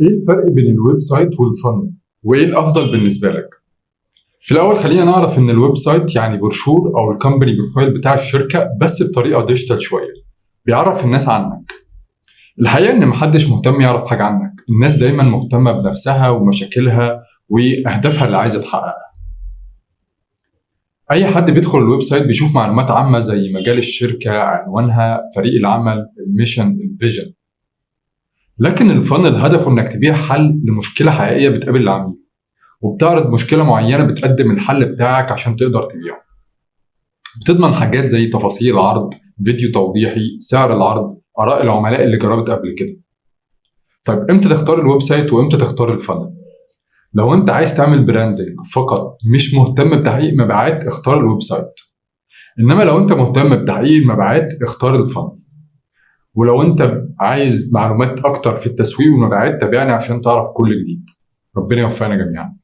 ايه الفرق بين الويب سايت والفن؟ وايه الافضل بالنسبه لك؟ في الاول خلينا نعرف ان الويب سايت يعني بروشور او الكومباني بروفايل بتاع الشركه بس بطريقه ديجيتال شويه، بيعرف الناس عنك. الحقيقه ان محدش مهتم يعرف حاجه عنك، الناس دايما مهتمه بنفسها ومشاكلها واهدافها اللي عايزه تحققها. اي حد بيدخل الويب سايت بيشوف معلومات عامه زي مجال الشركه، عنوانها، فريق العمل، الميشن، الفيجن. لكن الفن هدفه انك تبيع حل لمشكله حقيقيه بتقابل العميل، وبتعرض مشكلة معينة بتقدم الحل بتاعك عشان تقدر تبيعه. بتضمن حاجات زي تفاصيل العرض، فيديو توضيحي، سعر العرض، آراء العملاء اللي جربت قبل كده. طيب امتى تختار الويب سايت وامتى تختار الفن؟ لو انت عايز تعمل براندنج فقط مش مهتم بتحقيق مبيعات اختار الويب سايت. انما لو انت مهتم بتحقيق المبيعات اختار الفن. ولو انت عايز معلومات اكتر في التسويق والمبيعات تابعني عشان تعرف كل جديد. ربنا يوفقنا جميعا.